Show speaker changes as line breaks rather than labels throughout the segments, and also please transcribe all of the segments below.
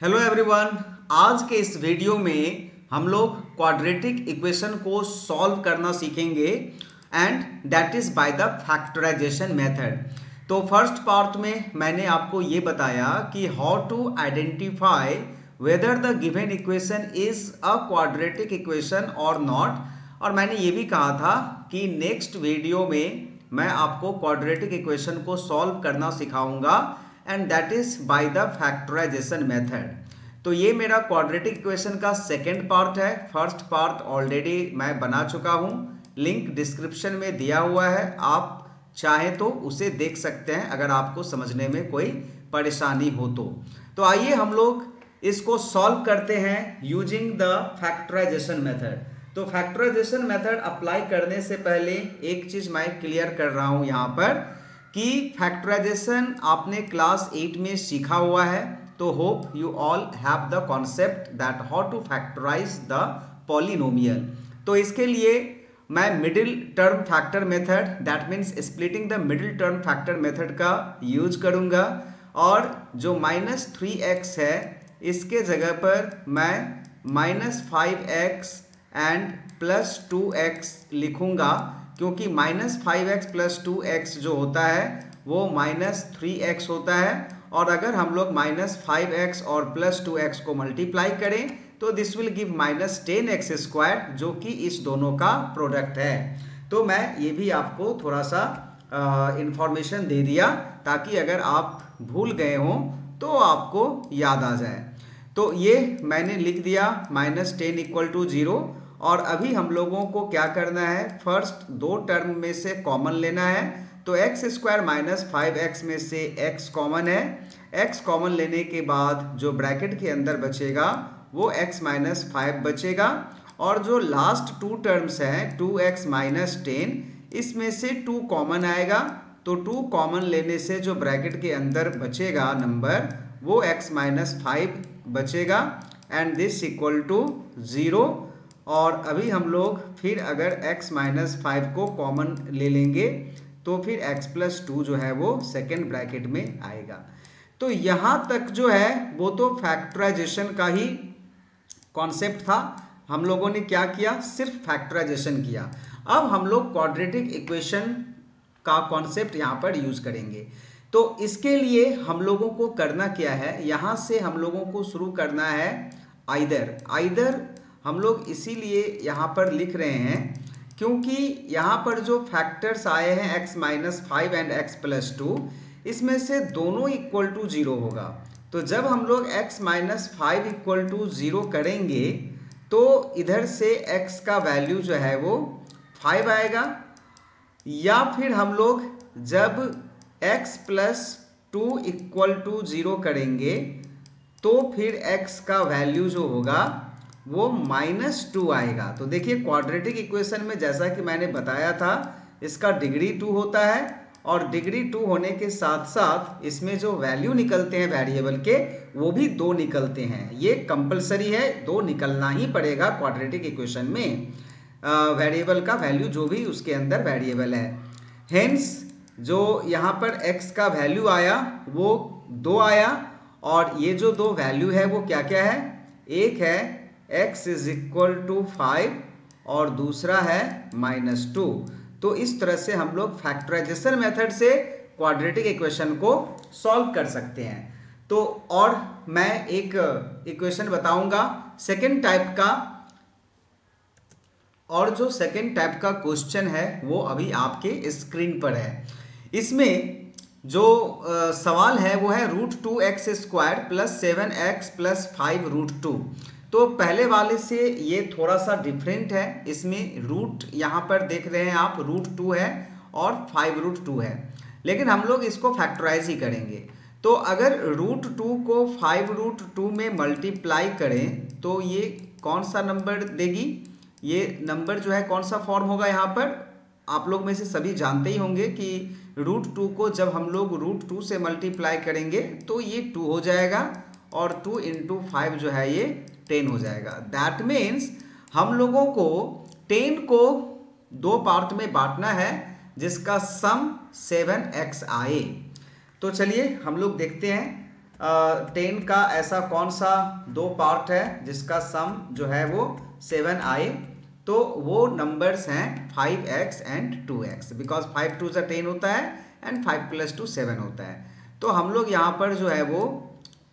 Hello everyone. आज के इस वीडियो में हम लोग क्वाड्रेटिक इक्वेशन को सॉल्व करना सीखेंगे and that is by the factorisation method. तो फर्स्ट पार्ट में मैंने आपको ये बताया कि how to identify whether the given equation is a quadratic equation और नॉट। और मैंने ये भी कहा था कि नेक्स्ट वीडियो में मैं आपको क्वाड्रेटिक इक्वेशन को सॉल्व करना सिखाऊंगा and that is by the factorisation method. तो ये मेरा क्वाड्रेटिक इक्वेशन का सेकेंड पार्ट है। फर्स्ट पार्ट ऑलरेडी मैं बना चुका हूँ, लिंक डिस्क्रिप्शन में दिया हुआ है, आप चाहें तो उसे देख सकते हैं अगर आपको समझने में कोई परेशानी हो तो आइए हम लोग इसको सॉल्व करते हैं यूजिंग द फैक्टराइजेशन मेथड। तो फैक्टराइजेशन मेथड अप्लाई करने से पहले एक चीज मैं क्लियर कर रहा हूं यहां पर कि फैक्टराइजेशन आपने क्लास 8 में सीखा हुआ है। तो hope you all have the concept that how to factorise the polynomial. तो इसके लिए मैं middle term factor method that means splitting the middle term factor method का यूज करूंगा और जो -3x है इसके जगह पर मैं -5x एंड +2x लिखूंगा, क्योंकि -5x + 2x जो होता है वो -3x होता है। और अगर हम लोग -5x और +2x को मल्टीप्लाई करें तो दिस विल गिव -10x² जो कि इस दोनों का प्रोडक्ट है। तो मैं ये भी आपको थोड़ा सा इंफॉर्मेशन दे दिया ताकि अगर आप भूल गए हों तो आपको याद आ जाए। तो ये मैंने लिख दिया -10 = 0। और अभी हम लोगों को क्या करना है, फर्स्ट दो टर्म में से कॉमन लेना है। तो x² - 5x में से x कॉमन है। x कॉमन लेने के बाद जो ब्रैकेट के अंदर बचेगा वो x - 5 बचेगा। और जो लास्ट टू टर्म्स हैं 2x - 10, इसमें से 2 कॉमन आएगा। तो 2 कॉमन लेने से जो ब्रैकेट के अंदर बचेगा नंबर वो x - 5 बचेगा एंड दिस इक्वल टू 0। और अभी हम लोग फिर अगर x - 5 को कॉमन ले लेंगे तो फिर x + 2 जो है वो सेकेंड ब्रैकेट में आएगा। तो यहाँ तक जो है वो तो फैक्टराइजेशन का ही कॉन्सेप्ट था। हम लोगों ने क्या किया, सिर्फ फैक्टराइजेशन किया। अब हम लोग क्वाड्रेटिक इक्वेशन का कॉन्सेप्ट यहाँ पर यूज करेंगे। तो इसके लिए हम लोगों को करना क्या है, यहाँ से हम लोगों को शुरू करना है आइदर हम लोग इसीलिए यहाँ पर लिख रहे हैं क्योंकि यहाँ पर जो फैक्टर्स आए हैं x - 5 एंड x + 2, इसमें से दोनों इक्वल टू 0 होगा। तो जब हम लोग x - 5 = 0 करेंगे तो इधर से x का वैल्यू जो है वो 5 आएगा। या फिर हम लोग जब x + 2 = 0 करेंगे तो फिर x का वैल्यू जो होगा वो -2 आएगा। तो देखिए क्वाड्रेटिक इक्वेशन में जैसा कि मैंने बताया था इसका डिग्री 2 होता है और डिग्री 2 होने के साथ साथ इसमें जो वैल्यू निकलते हैं वेरिएबल के वो भी 2 निकलते हैं। ये कंपलसरी है, 2 निकलना ही पड़ेगा क्वाड्रेटिक इक्वेशन में, वेरिएबल का वैल्यू जो भी उसके अंदर वेरिएबल है। हेंस जो यहाँ पर x का वैल्यू आया वो 2 आया और ये जो दो वैल्यू है वो क्या क्या है, एक है x = 5 और दूसरा है -2। तो इस तरह से हम लोग फैक्टराइजेशन मेथड से क्वाड्रेटिक इक्वेशन को सॉल्व कर सकते हैं। तो और मैं एक इक्वेशन बताऊंगा सेकेंड टाइप का, और जो सेकेंड टाइप का क्वेश्चन है वो अभी आपके स्क्रीन पर है। इसमें जो सवाल है वो है √2x² + 7x + 5√2। तो पहले वाले से ये थोड़ा सा डिफरेंट है। इसमें रूट यहाँ पर देख रहे हैं आप √2 है और 5√2 है, लेकिन हम लोग इसको फैक्टराइज ही करेंगे। तो अगर √2 को 5√2 में मल्टीप्लाई करें तो ये कौन सा नंबर देगी, ये नंबर जो है कौन सा फॉर्म होगा, यहाँ पर आप लोग में से सभी जानते ही होंगे कि √2 को जब हम लोग √2 से मल्टीप्लाई करेंगे तो ये 2 हो जाएगा और 2 × 5 जो है ये 10 हो जाएगा। दैट मीन्स हम लोगों को 10 को 2 पार्ट में बांटना है जिसका सम 7x आए। तो चलिए हम लोग देखते हैं 10 का ऐसा कौन सा दो पार्ट है जिसका सम जो है वो 7 आए, तो वो नंबर्स हैं 5x एंड 2x, बिकॉज 5 2 10 होता है एंड 5 + 2 7 होता है। तो हम लोग यहाँ पर जो है वो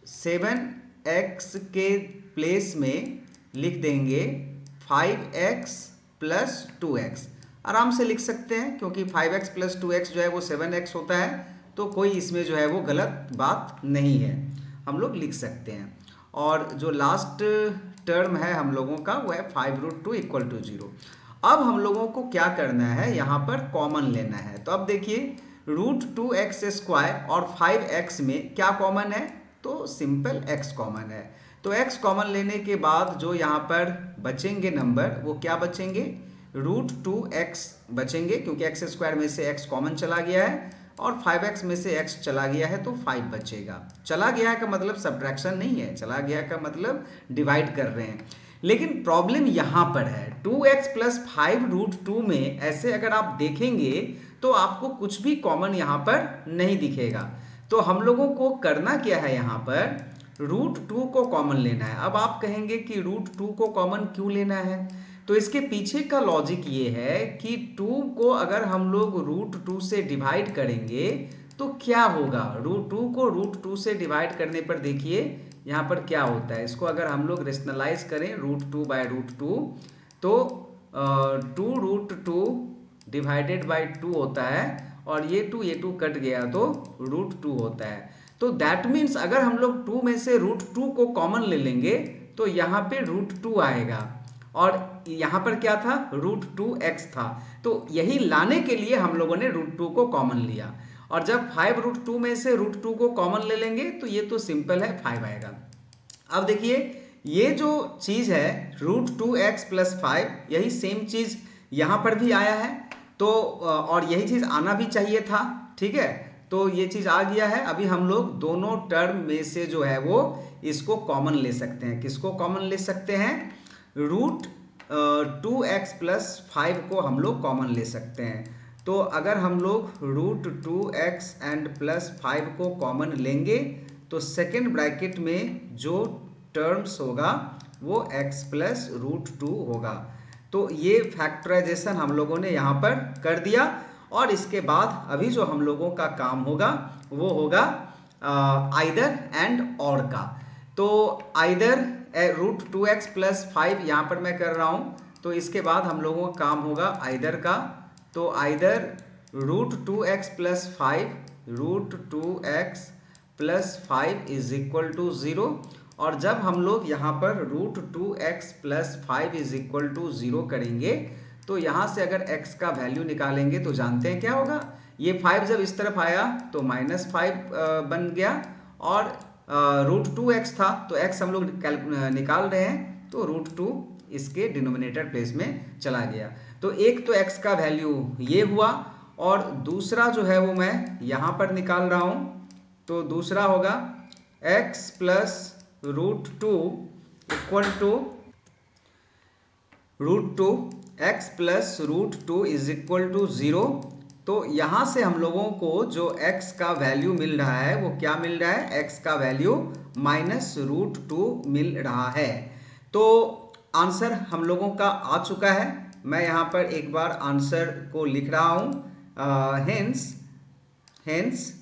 7x के प्लेस में लिख देंगे 5x + 2x। आराम से लिख सकते हैं क्योंकि 5x + 2x जो है वो 7x होता है, तो कोई इसमें जो है वो गलत बात नहीं है, हम लोग लिख सकते हैं। और जो लास्ट टर्म है हम लोगों का वो है 5√2 = 0। अब हम लोगों को क्या करना है, यहाँ पर कॉमन लेना है। तो अब देखिए √2x² और 5x में क्या कॉमन है, तो सिंपल x कॉमन है। तो x कॉमन लेने के बाद जो यहाँ पर बचेंगे नंबर वो क्या बचेंगे, √2x बचेंगे, क्योंकि x² में से x कॉमन चला गया है और 5x में से x चला गया है, तो 5 बचेगा। चला गया का मतलब सब्ट्रैक्शन नहीं है, चला गया का मतलब डिवाइड कर रहे हैं। लेकिन प्रॉब्लम यहाँ पर है 2x + 5√2 में ऐसे अगर आप देखेंगे तो आपको कुछ भी कॉमन यहाँ पर नहीं दिखेगा। तो हम लोगों को करना क्या है, यहाँ पर √2 को कॉमन लेना है। अब आप कहेंगे कि √2 को कॉमन क्यों लेना है, तो इसके पीछे का लॉजिक ये है कि 2 को अगर हम लोग √2 से डिवाइड करेंगे तो क्या होगा, √2 को √2 से डिवाइड करने पर देखिए यहाँ पर क्या होता है। इसको अगर हम लोग रेशनलाइज करें √2/√2 तो 2√2 डिवाइडेड बाई 2 होता है, और ये 2 कट गया तो √2 होता है। तो दैट मीन्स अगर हम लोग 2 में से √2 को कॉमन ले लेंगे तो यहाँ पे √2 आएगा, और यहाँ पर क्या था, √2x था। तो यही लाने के लिए हम लोगों ने √2 को कॉमन लिया, और जब 5√2 में से √2 को कॉमन ले लेंगे तो ये तो सिंपल है 5 आएगा। अब देखिए ये जो चीज़ है √2x + 5, यही सेम चीज़ यहाँ पर भी आया है, तो और यही चीज़ आना भी चाहिए था, ठीक है। तो ये चीज़ आ गया है। अभी हम लोग दोनों टर्म में से जो है वो इसको कॉमन ले सकते हैं। किसको कॉमन ले सकते हैं, √2x + 5 को हम लोग कॉमन ले सकते हैं। तो अगर हम लोग √2x एंड +5 को कॉमन लेंगे तो सेकेंड ब्रैकेट में जो टर्म्स होगा वो x + √2 होगा। तो ये फैक्टराइजेशन हम लोगों ने यहाँ पर कर दिया, और इसके बाद अभी जो हम लोगों का काम होगा वो होगा आइदर एंड और का। तो आइदर √2x + 5 यहाँ पर मैं कर रहा हूँ, तो इसके बाद हम लोगों का काम होगा आइदर का। तो आइदर √2x + 5 √2x + 5 = 0, और जब हम लोग यहाँ पर √2x + 5 = 0 करेंगे तो यहाँ से अगर x का वैल्यू निकालेंगे तो जानते हैं क्या होगा, ये 5 जब इस तरफ आया तो -5 बन गया, और √2x था तो x हम लोग निकाल रहे हैं, तो √2 इसके डिनोमिनेटर प्लेस में चला गया। तो एक तो x का वैल्यू ये हुआ, और दूसरा जो है वो मैं यहाँ पर निकाल रहा हूँ। तो दूसरा होगा x + √2 = √2x + √2 = 0। तो यहाँ से हम लोगों को जो x का वैल्यू मिल रहा है वो क्या मिल रहा है, x का वैल्यू -√2 मिल रहा है। तो आंसर हम लोगों का आ चुका है। मैं यहाँ पर एक बार आंसर को लिख रहा हूँ। हेंस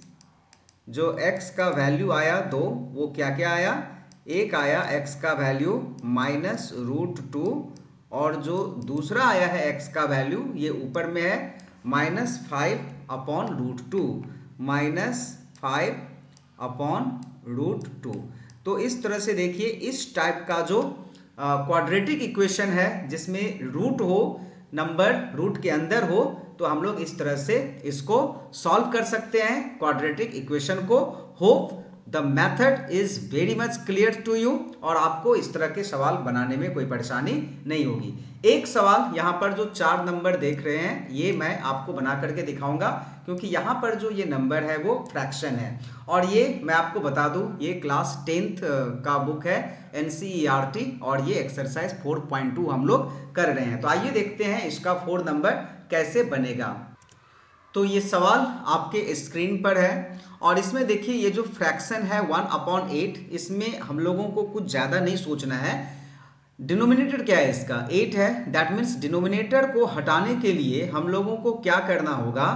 जो x का वैल्यू आया 2, वो क्या क्या आया, एक आया x का वैल्यू -√2, और जो दूसरा आया है x का वैल्यू ये ऊपर में है -5/√2 -5/√2। तो इस तरह से देखिए इस टाइप का जो क्वाड्रेटिक इक्वेशन है जिसमें रूट हो, नंबर रूट के अंदर हो, तो हम लोग इस तरह से इसको सॉल्व कर सकते हैं क्वाड्रेटिक इक्वेशन को। Hope the method is very much clear to you, और आपको इस तरह के सवाल बनाने में कोई परेशानी नहीं होगी। एक सवाल यहाँ पर जो 4 नंबर देख रहे हैं ये मैं आपको बना करके दिखाऊंगा, क्योंकि यहाँ पर जो ये नंबर है वो फ्रैक्शन है, और ये मैं आपको बता दूं ये क्लास 10th का बुक है NCERT, और ये एक्सरसाइज 4.2 हम लोग कर रहे हैं। तो आइए देखते हैं इसका 4 नंबर कैसे बनेगा। तो ये सवाल आपके स्क्रीन पर है और इसमें देखिए ये जो फ्रैक्शन है 1/8, इसमें हम लोगों को कुछ ज़्यादा नहीं सोचना है। डिनोमिनेटर क्या है इसका 8 है, दैट मीन्स डिनोमिनेटर को हटाने के लिए हम लोगों को क्या करना होगा,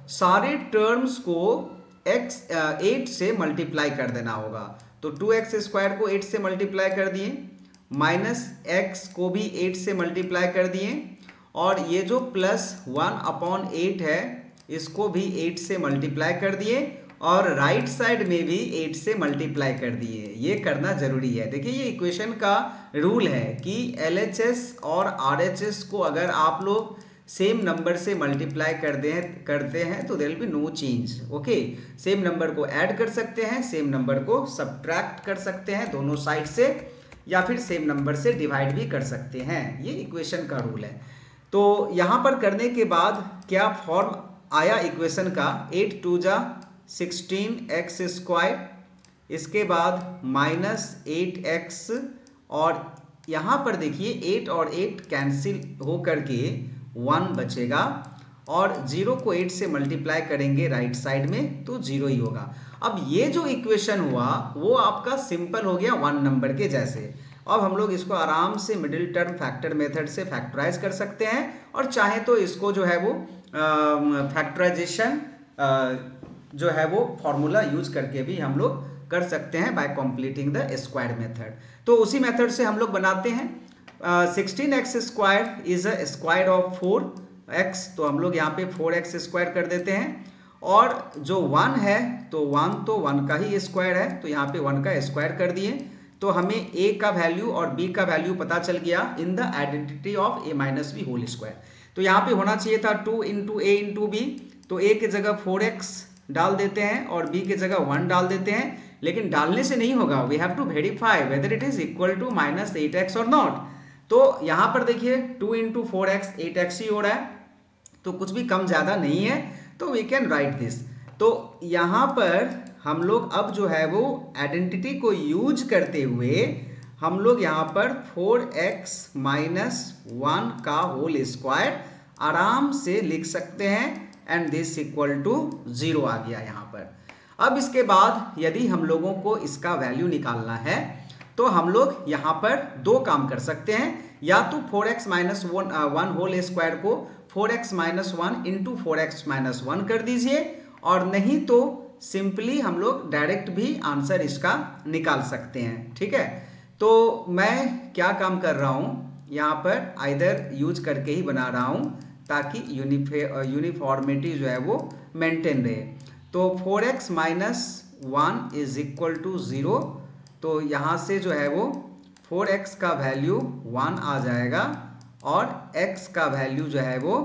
सारे टर्म्स को 8 से मल्टीप्लाई कर देना होगा। तो 2x² को 8 से मल्टीप्लाई कर दिए, -x को भी 8 से मल्टीप्लाई कर दिए, और ये जो +1/8 है इसको भी 8 से मल्टीप्लाई कर दिए, और राइट साइड में भी 8 से मल्टीप्लाई कर दिए। ये करना जरूरी है। देखिए ये इक्वेशन का रूल है कि LHS और RHS को अगर आप लोग सेम नंबर से मल्टीप्लाई करते हैं तो there will be no change. Okay, same number को ऐड कर सकते हैं, सेम नंबर को सब्ट्रैक्ट कर सकते हैं दोनों साइड से, या फिर सेम नंबर से डिवाइड भी कर सकते हैं। ये इक्वेशन का रूल है। तो यहाँ पर करने के बाद क्या फॉर्म आया इक्वेशन का, 8 2 जा 16x², इसके बाद -8x, और यहाँ पर देखिए 8 और 8 कैंसिल हो करके 1 बचेगा, और 0 को 8 से मल्टीप्लाई करेंगे राइट साइड में तो 0 ही होगा। अब ये जो इक्वेशन हुआ वो आपका सिंपल हो गया 1 नंबर के जैसे। अब हम लोग इसको आराम से मिडिल टर्म फैक्टर मेथड से फैक्टराइज कर सकते हैं, और चाहे तो इसको जो है वो फैक्टराइजेशन जो है वो फॉर्मूला यूज करके भी हम लोग कर सकते हैं bye completing the square method. तो उसी मेथड से हम लोग बनाते हैं। 16x² is a square of 4x, तो हम लोग यहाँ पे 4x² कर देते हैं, और जो 1 है तो 1 का ही स्क्वायर है, तो यहाँ पे 1 का स्क्वायर कर दिए। तो हमें a का वैल्यू और b का वैल्यू पता चल गया in the identity of a - b whole square. तो यहाँ पे होना चाहिए था 2 × a × b, तो a की जगह 4x डाल देते हैं और b की जगह 1 डाल देते हैं, लेकिन डालने से नहीं होगा, we have to verify whether it is equal to -8x और नॉट। तो यहाँ पर देखिए 2 × 4x 8x ही हो रहा है, तो कुछ भी कम ज़्यादा नहीं है, तो वी कैन राइट दिस। तो यहाँ पर हम लोग अब जो है वो आइडेंटिटी को यूज करते हुए हम लोग यहाँ पर 4x - 1 का होल स्क्वायर आराम से लिख सकते हैं, एंड दिस इक्वल टू 0 आ गया यहाँ पर। अब इसके बाद यदि हम लोगों को इसका वैल्यू निकालना है तो हम लोग यहाँ पर दो काम कर सकते हैं, या तो 4x - 1 होल स्क्वायर को 4x - 1 × 4x - 1 कर दीजिए, और नहीं तो सिंपली हम लोग डायरेक्ट भी आंसर इसका निकाल सकते हैं। ठीक है, तो मैं क्या काम कर रहा हूँ, यहाँ पर आइदर यूज करके ही बना रहा हूँ ताकि यूनिफॉर्मिटी जो है वो मेंटेन रहे। तो 4x - 1 इज इक्वल टू 0, तो यहाँ से जो है वो 4x का वैल्यू 1 आ जाएगा, और x का वैल्यू जो है वो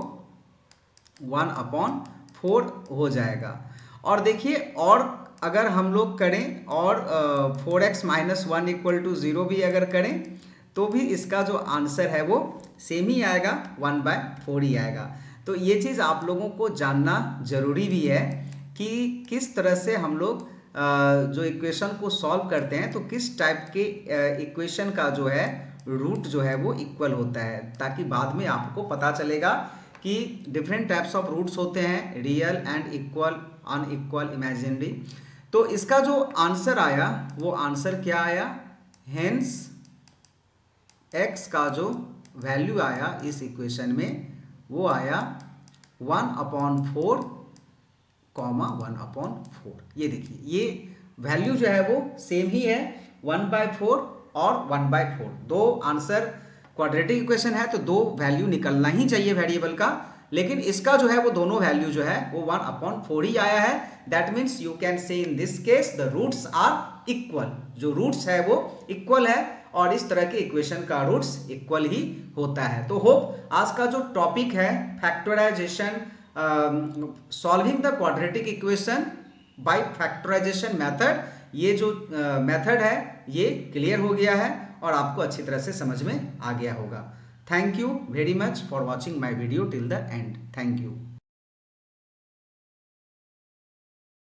1/4 हो जाएगा। और देखिए, और अगर हम लोग करें और 4x - 1 = 0 भी अगर करें तो भी इसका जो आंसर है वो सेम ही आएगा, 1/4 ही आएगा। तो ये चीज़ आप लोगों को जानना जरूरी भी है कि किस तरह से हम लोग जो इक्वेशन को सॉल्व करते हैं तो किस टाइप के इक्वेशन का जो है रूट जो है वो इक्वल होता है, ताकि बाद में आपको पता चलेगा कि डिफरेंट टाइप्स ऑफ रूट्स होते हैं, real and equal, unequal, imaginary. तो इसका जो आंसर आया वो आंसर क्या आया, हेंस x का जो वैल्यू आया इस इक्वेशन में वो आया 1/4, 1/4। ये देखिए ये वैल्यू जो है वो सेम ही है, 1/4 और 1/4। दो आंसर क्वाड्रेटिक इक्वेशन है तो दो वैल्यू निकलना ही चाहिए वेरिएबल का, लेकिन इसका जो है वो दोनों वैल्यू जो है वो 1/4 ही आया है। That means you can say in this case the roots are equal, जो रूट्स है वो इक्वल है, और इस तरह के इक्वेशन का रूट्स इक्वल ही होता है। तो होप आज का जो टॉपिक है factorisation, solving the quadratic equation by factorisation method, ये जो मेथड है ये क्लियर हो गया है और आपको अच्छी तरह से समझ में आ गया होगा। Thank you very much for watching my video till the end. Thank you.